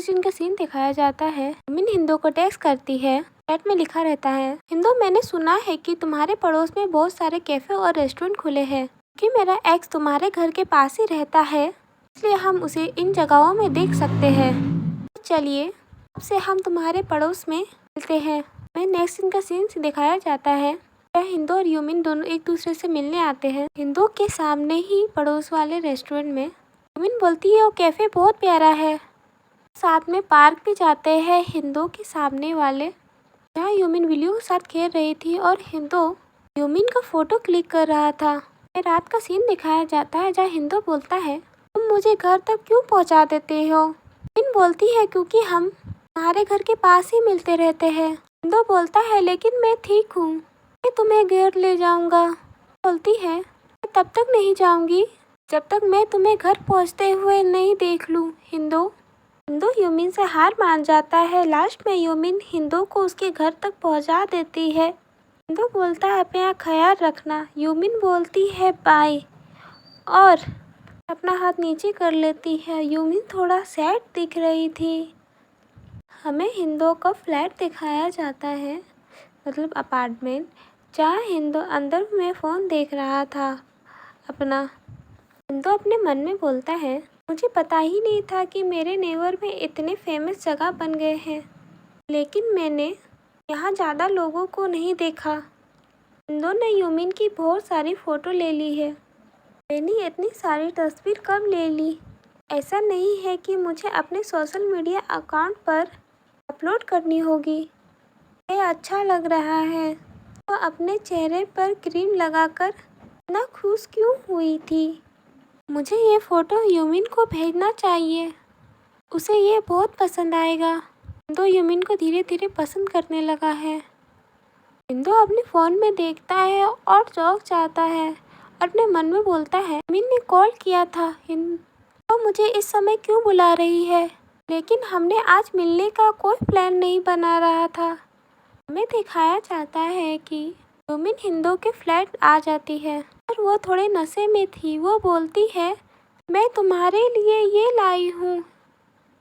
Next scene का scene दिखाया जाता है। यूमिन हिंदू को टेक्स्ट करती है। चैट में लिखा रहता है, हिंदू मैंने सुना है कि तुम्हारे पड़ोस में बहुत सारे कैफे और रेस्टोरेंट खुले हैं कि मेरा एक्स तुम्हारे घर के पास ही रहता है, इसलिए हम उसे इन जगहों में देख सकते हैं। चलिए अब से हम तुम्हारे पड़ोस में मिलते हैं। मैं नेक्स्ट सीन का सीन दिखाया जाता है। हिंदू और यूमिन दोनों एक दूसरे से मिलने आते हैं। हिंदू के सामने ही पड़ोस वाले रेस्टोरेंट में यूमिन बोलती है वो कैफे बहुत प्यारा है। साथ में पार्क भी जाते हैं हिंदू के सामने वाले, जहाँ यूमिन विलियो के साथ खेल रही थी और हिंदू यूमिन का फोटो क्लिक कर रहा था। रात का सीन दिखाया जाता है जहाँ हिंदू बोलता है, तुम मुझे घर तक क्यों पहुँचा देते हो? यूमिन बोलती है क्योंकि हम हमारे घर के पास ही मिलते रहते हैं। हिंदू बोलता है लेकिन मैं ठीक हूँ, मैं तुम्हें घर ले जाऊंगा। बोलती है मैं तब तक नहीं जाऊंगी जब तक मैं तुम्हें घर पहुंचते हुए नहीं देख लूं। हिंदू यूमिन से हार मान जाता है। लास्ट में यूमिन हिंदू को उसके घर तक पहुंचा देती है। हिंदू बोलता है अपना ख्याल रखना। यूमिन बोलती है बाय और अपना हाथ नीचे कर लेती है। यूमिन थोड़ा सैड दिख रही थी। हमें हिंदू का फ्लैट दिखाया जाता है, मतलब अपार्टमेंट, जहाँ हिंदू अंदर में फ़ोन देख रहा था अपना। हिंदू अपने मन में बोलता है, मुझे पता ही नहीं था कि मेरे नेबर में इतने फेमस जगह बन गए हैं, लेकिन मैंने यहाँ ज़्यादा लोगों को नहीं देखा। हिंदू ने यूमिन की बहुत सारी फ़ोटो ले ली है। मैंने इतनी सारी तस्वीर कब ले ली? ऐसा नहीं है कि मुझे अपने सोशल मीडिया अकाउंट पर अपलोड करनी होगी। ये अच्छा लग रहा है। वो अपने चेहरे पर क्रीम लगाकर इतना खुश क्यों हुई थी? मुझे ये फ़ोटो यूमिन को भेजना चाहिए, उसे ये बहुत पसंद आएगा। हिंदू यूमिन को धीरे धीरे पसंद करने लगा है। हिंदू अपने फ़ोन में देखता है और चौंक जाता है और अपने मन में बोलता है, यूमिन ने कॉल किया था, तो मुझे इस समय क्यों बुला रही है? लेकिन हमने आज मिलने का कोई प्लान नहीं बना रहा था। हमें दिखाया जाता है कि यूमिन हिंदू के फ्लैट आ जाती है और वो थोड़े नशे में थी। वो बोलती है, मैं तुम्हारे लिए ये लाई हूँ।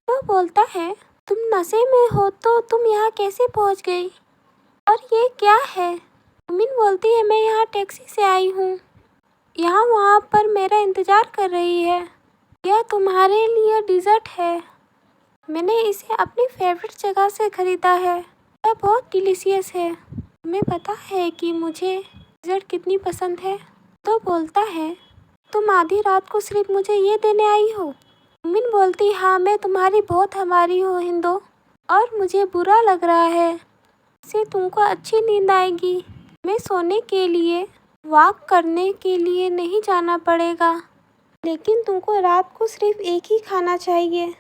तो बोलता है, तुम नशे में हो तो तुम यहाँ कैसे पहुँच गई और ये क्या है? यूमिन बोलती है, मैं यहाँ टैक्सी से आई हूँ, यहाँ वहाँ पर मेरा इंतज़ार कर रही है। यह तुम्हारे लिए डिज़र्ट है, मैंने इसे अपनी फेवरेट जगह से ख़रीदा है, यह बहुत डिलीशियस है। तुम्हें पता है कि मुझे डिज़र्ट कितनी पसंद है? तो बोलता है, तुम आधी रात को सिर्फ मुझे ये देने आई हो? यूमिन बोलती, हाँ मैं तुम्हारी बहुत हमारी हूँ हिंदू, और मुझे बुरा लग रहा है, इससे तुमको अच्छी नींद आएगी। मैं सोने के लिए वॉक करने के लिए नहीं जाना पड़ेगा, लेकिन तुमको रात को सिर्फ एक ही खाना चाहिए।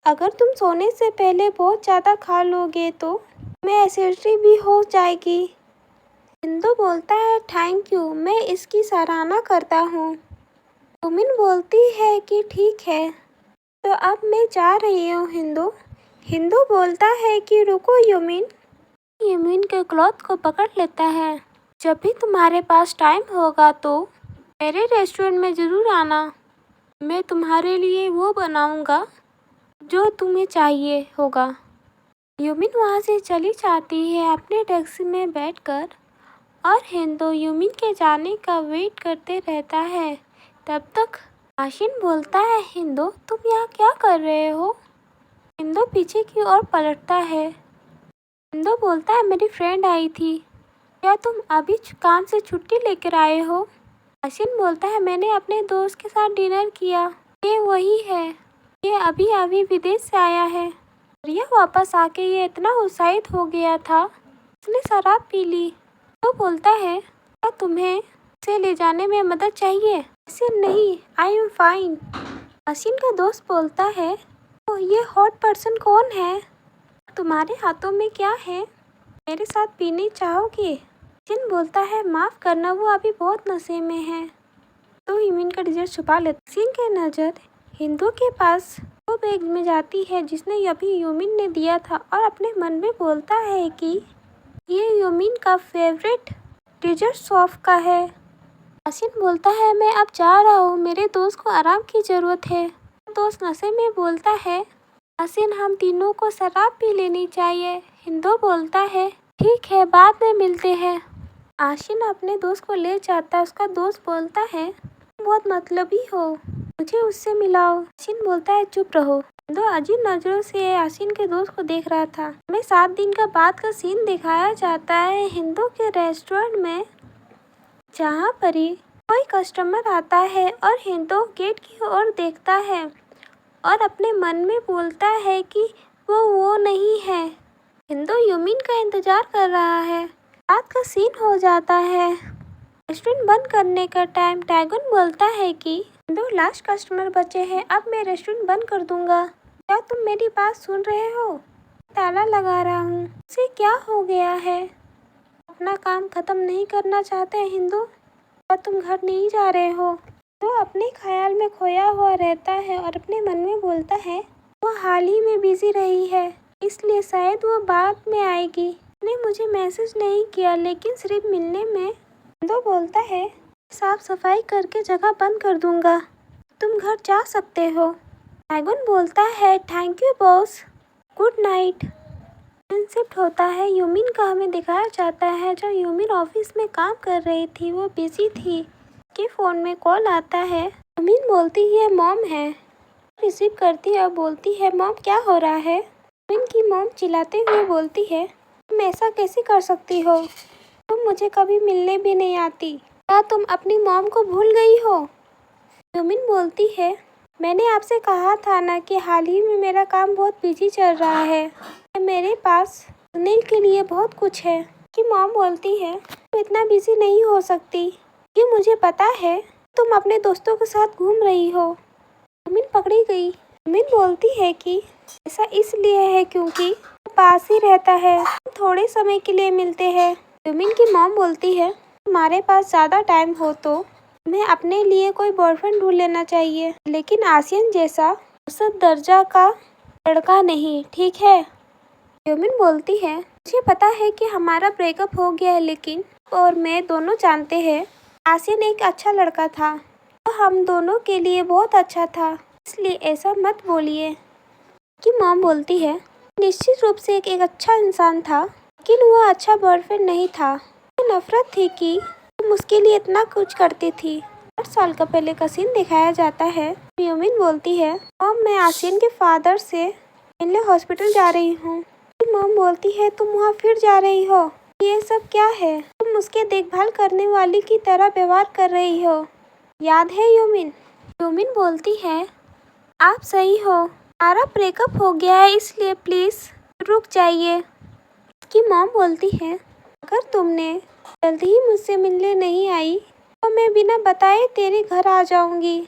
अगर तुम सोने से पहले बहुत ज़्यादा खा लोगे तो तुम्हें एसिडिटी भी हो जाएगी। हिंदू बोलता है, थैंक यू, मैं इसकी सराहना करता हूँ। यूमिन बोलती है कि ठीक है, तो अब मैं जा रही हूँ। हिंदू बोलता है कि रुको यूमिन। यूमिन के क्लॉथ को पकड़ लेता है, जब भी तुम्हारे पास टाइम होगा तो मेरे रेस्टोरेंट में ज़रूर आना, मैं तुम्हारे लिए वो बनाऊँगा जो तुम्हें चाहिए होगा। यूमिन वहाँ से चली जाती है अपने टैक्सी में बैठकर, और हिंदू यूमिन के जाने का वेट करते रहता है। तब तक आशिन बोलता है, हिंदू तुम यहाँ क्या कर रहे हो? हिंदू पीछे की ओर पलटता है। हिंदू बोलता है, मेरी फ्रेंड आई थी, क्या तुम अभी काम से छुट्टी लेकर आए हो? आशिन बोलता है, मैंने अपने दोस्त के साथ डिनर किया, ये वही है, ये अभी विदेश से आया है। और यह वापस आके ये इतना उत्साहित हो गया था, उसने शराब पी ली। तो बोलता है, क्या तुम्हें उसे ले जाने में मदद चाहिए? ऐसे नहीं, आई एम फाइन। असिन का दोस्त बोलता है, तो ये हॉट पर्सन कौन है? तुम्हारे हाथों में क्या है? मेरे साथ पीने चाहोगे? असिन बोलता है, माफ़ करना, वो अभी बहुत नशे में है। तो यूमिन का डिज़र्ट छुपा लेता। असिन की नज़र हिंदू के पास वो बैग में जाती है जिसने अभी यूमिन ने दिया था, और अपने मन में बोलता है कि ये यूमिन का फेवरेट डिज़र्ट शॉप का है। आसिन बोलता है, मैं अब जा रहा हूँ, मेरे दोस्त को आराम की ज़रूरत है। दोस्त नशे में बोलता है, आसिन हम तीनों को शराब पी लेनी चाहिए। हिंदू बोलता है ठीक है बाद में मिलते हैं। आसिन अपने दोस्त को ले जाता है। उसका दोस्त बोलता है बहुत मतलबी हो, मुझे उससे मिलाओ। आसिन बोलता है चुप रहो। हिंदू अजीब नजरों से आसिन के दोस्त को देख रहा था। हमें 7 दिन का बाद का सीन दिखाया जाता है हिंदू के रेस्टोरेंट में, जहाँ पर ही कोई कस्टमर आता है और हिंदू गेट की ओर देखता है और अपने मन में बोलता है कि वो नहीं है। हिंदू यूमिन का इंतजार कर रहा है। रात का सीन हो जाता है। रेस्टोरेंट बंद करने का टाइम। टैगुन बोलता है कि हिंदू लास्ट कस्टमर बचे हैं, अब मैं रेस्टोरेंट बंद कर दूंगा। क्या तुम मेरी बात सुन रहे हो? ताला लगा रहा हूँ। इसे क्या हो गया है? अपना काम खत्म नहीं करना चाहते हिंदू? क्या तुम घर नहीं जा रहे हो? तो अपने ख्याल में खोया हुआ रहता है और अपने मन में बोलता है वो हाल ही में बिजी रही है, इसलिए शायद वो बाद में आएगी। उसने मुझे मैसेज नहीं किया लेकिन सिर्फ मिलने में। दो बोलता है साफ सफाई करके जगह बंद कर दूंगा, तुम घर जा सकते हो। ड्रैगन बोलता है thank you boss, good night. Shift होता है। यूमिन का हमें दिखाया जाता है जब यूमिन ऑफिस में काम कर रही थी, वो बिजी थी कि फ़ोन में कॉल आता है। यूमिन बोलती है मॉम है, रिसीव करती है और बोलती है मॉम क्या हो रहा है। यूमिन की मॉम चिल्लाते हुए बोलती है तुम ऐसा कैसे कर सकती हो, तुम मुझे कभी मिलने भी नहीं आती, क्या तुम अपनी मॉम को भूल गई हो। यूमिन बोलती है मैंने आपसे कहा था ना कि हाल ही में मेरा काम बहुत बिजी चल रहा है, मेरे पास सुनील के लिए बहुत कुछ है। कि मॉम बोलती है तुम इतना बिजी नहीं हो सकती, कि मुझे पता है तुम अपने दोस्तों के साथ घूम रही हो। यूमिन पकड़ी गई। यूमिन बोलती है कि ऐसा इसलिए है क्योंकि वो पास ही रहता है, थोड़े समय के लिए मिलते हैं। यूमिन की मॉम बोलती है तुम्हारे पास ज़्यादा टाइम हो तो तुम्हें अपने लिए कोई बॉयफ्रेंड ढूंढ लेना चाहिए, लेकिन आसियन जैसा औसत दर्जा का लड़का नहीं, ठीक है। यूमिन बोलती है मुझे पता है कि हमारा ब्रेकअप हो गया है, लेकिन और मैं दोनों जानते हैं आसियन एक अच्छा लड़का था, तो हम दोनों के लिए बहुत अच्छा था, इसलिए ऐसा मत बोलिए। कि मॉम बोलती है निश्चित रूप से एक अच्छा इंसान था, लेकिन वह अच्छा बॉयफ्रेंड नहीं था। मुझे नफरत थी कि तुम उसके लिए इतना कुछ करती थी। 8 साल का पहले का सीन दिखाया जाता है। यूमिन बोलती है मॉम मैं आसियन के फादर से मिलने हॉस्पिटल जा रही हूँ। मॉम बोलती है तुम वहाँ फिर जा रही हो, ये सब क्या है, तुम उसके देखभाल करने वाली की तरह व्यवहार कर रही हो, याद है यूमिन। यूमिन बोलती है आप सही हो, हमारा ब्रेकअप हो गया है इसलिए प्लीज़ रुक जाइए। उसकी मॉम बोलती है अगर तुमने जल्दी ही मुझसे मिलने नहीं आई तो मैं बिना बताए तेरे घर आ जाऊंगी।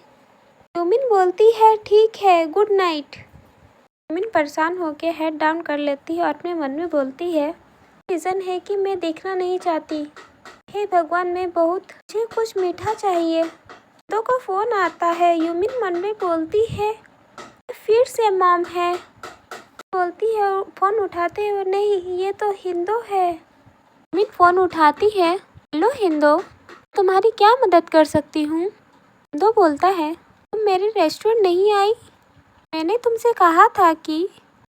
यूमिन बोलती है ठीक है, गुड नाइट। यूमिन परेशान होकर हेड डाउन कर लेती है और अपने मन में बोलती है रीज़न है कि मैं देखना नहीं चाहती, हे भगवान मैं मुझे कुछ मीठा चाहिए। हिंदू का फ़ोन आता है। यूमिन मन में बोलती है फिर से मॉम है। बोलती है फ़ोन उठाते हुए नहीं ये तो हिंदू है। यूमिन फ़ोन उठाती है हेलो हिंदू, तुम्हारी क्या मदद कर सकती हूँ। हिंदू बोलता है तुम मेरे रेस्टोरेंट नहीं आई, मैंने तुमसे कहा था कि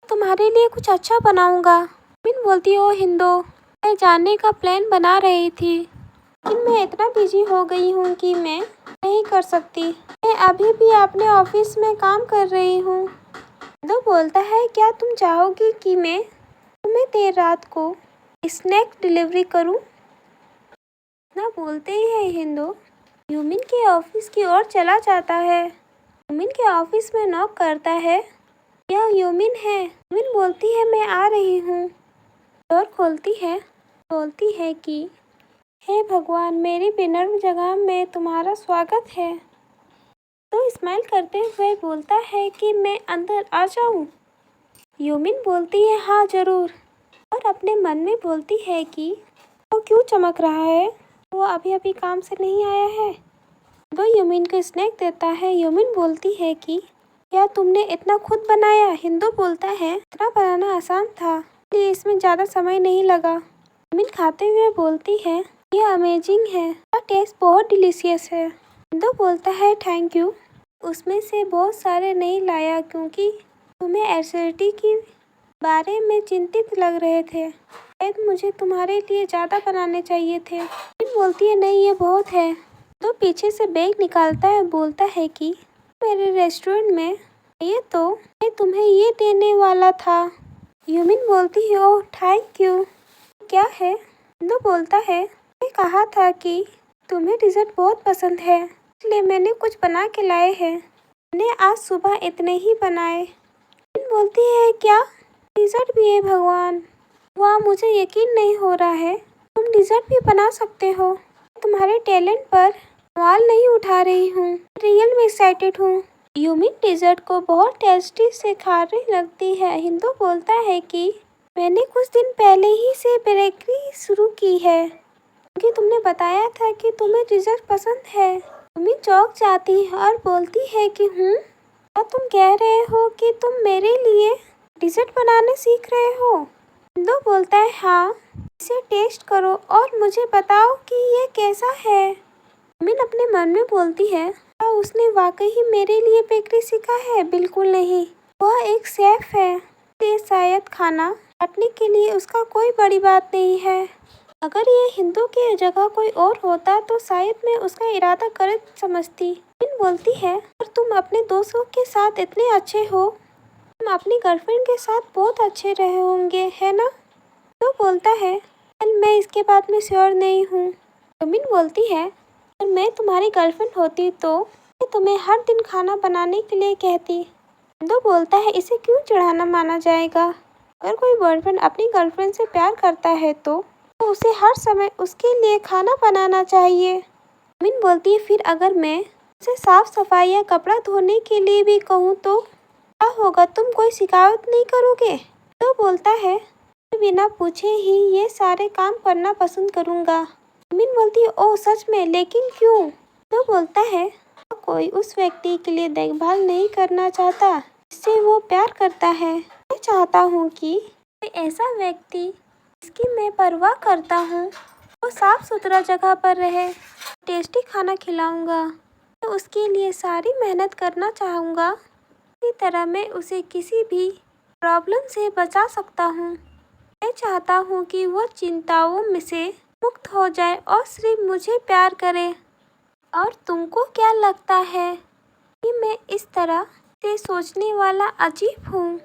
तुम्हारे लिए कुछ अच्छा बनाऊंगा। यूमिन बोलती हो हिंदू मैं जाने का प्लान बना रही थी, लेकिन मैं इतना बिजी हो गई हूँ कि मैं नहीं कर सकती, मैं अभी भी अपने ऑफिस में काम कर रही हूँ। हिंदू बोलता है क्या तुम चाहोगी कि मैं तुम्हें देर रात को स्नैक डिलीवरी करूँ। ना बोलते ही है हिंदू यूमिन के ऑफिस की ओर चला जाता है। यूमिन के ऑफिस में नॉक करता है, यह यूमिन है। यूमिन बोलती है मैं आ रही हूँ। डोर खोलती है, बोलती है कि हे भगवान मेरी विनम्र जगह में तुम्हारा स्वागत है। तो स्माइल करते हुए बोलता है कि मैं अंदर आ जाऊँ। यूमिन बोलती है हाँ ज़रूर, और अपने मन में बोलती है कि वो क्यों चमक रहा है, वो अभी अभी काम से नहीं आया है। वो यूमिन को स्नैक देता है। यूमिन बोलती है कि क्या तुमने इतना खुद बनाया। हिंदू बोलता है इतना बनाना आसान था, इसलिए इसमें ज़्यादा समय नहीं लगा। यूमिन खाते हुए बोलती है ये अमेजिंग है, इसका टेस्ट बहुत डिलीशियस है। हिंदू बोलता है थैंक यू, उसमें से बहुत सारे नहीं लाया क्योंकि तुम्हें एसिडिटी के बारे में चिंतित लग रहे थे। शायद मुझे तुम्हारे लिए ज़्यादा बनाने चाहिए थे। यूमिन बोलती है नहीं ये बहुत है। तो पीछे से बैग निकालता है, बोलता है कि मेरे रेस्टोरेंट में ये तो मैं तुम्हें ये देने वाला था। यूमिन बोलती है ओह थैंक यू। क्या है? हिंदू बोलता है मैं कहा था कि तुम्हें डिज़र्ट बहुत पसंद है, इसलिए मैंने कुछ बना के लाए हैं। मैंने आज सुबह इतने ही बनाए। यूमिन बोलती है क्या डिज़र्ट भी है? भगवान, वाह मुझे यकीन नहीं हो रहा है तुम डिज़र्ट भी बना सकते हो। तुम्हारे टैलेंट पर सवाल नहीं उठा रही हूँ, रियल में एक्साइटेड हूँ। यूमिन डिज़र्ट को बहुत टेस्टी से खाने लगती है। हिंदू बोलता है कि मैंने कुछ दिन पहले ही से बेकरी शुरू की है क्योंकि तुमने बताया था कि तुम्हें डिज़र्ट पसंद है। यूमिन चौंक जाती है और बोलती है कि क्या तुम कह रहे हो कि तुम मेरे लिए डिज़र्ट बनाने सीख रहे हो? हिंदू बोलता है हाँ, इसे टेस्ट करो और मुझे बताओ कि ये कैसा है। यूमिन अपने मन में बोलती है क्या उसने वाकई ही मेरे लिए बेकरी सीखा है? बिल्कुल नहीं, वह एक शेफ है, इसलिए शायद खाना काटने के लिए उसका कोई बड़ी बात नहीं है। अगर ये हिंदू की जगह कोई और होता तो शायद मैं उसका इरादा गलत समझती। यूमिन बोलती है और तुम अपने दोस्तों के साथ इतने अच्छे हो, तुम अपनी गर्लफ्रेंड के साथ बहुत अच्छे रहे होंगे है ना? तो बोलता है मैं इसके बाद में श्योर नहीं हूँ। यूमिन बोलती है अगर मैं तुम्हारी गर्लफ्रेंड होती तो मैं तुम्हें हर दिन खाना बनाने के लिए कहती। हिंदू बोलता है इसे क्यों चिढ़ाना माना जाएगा? अगर कोई बॉयफ्रेंड अपनी गर्लफ्रेंड से प्यार करता है तो उसे हर समय उसके लिए खाना बनाना चाहिए। यूमिन बोलती है फिर अगर मैं उसे साफ सफाई या कपड़ा धोने के लिए भी कहूँ तो क्या होगा? तुम कोई शिकायत नहीं करोगे? तो बोलता है मैं बिना पूछे ही ये सारे काम करना पसंद करूँगा। यूमिन बोलती है ओह सच में, लेकिन क्यों? तो बोलता है कोई उस व्यक्ति के लिए देखभाल नहीं करना चाहता जिससे वो प्यार करता है। मैं चाहता हूँ कि कोई ऐसा व्यक्ति जिसकी मैं परवाह करता हूँ वो साफ सुथरा जगह पर रहे। टेस्टी खाना खिलाऊंगा तो उसके लिए सारी मेहनत करना चाहूँगा। इसी तरह मैं उसे किसी भी प्रॉब्लम से बचा सकता हूँ। मैं चाहता हूँ कि वो चिंताओं में से मुक्त हो जाए और सिर्फ मुझे प्यार करे। और तुमको क्या लगता है कि मैं इस तरह से सोचने वाला अजीब हूँ?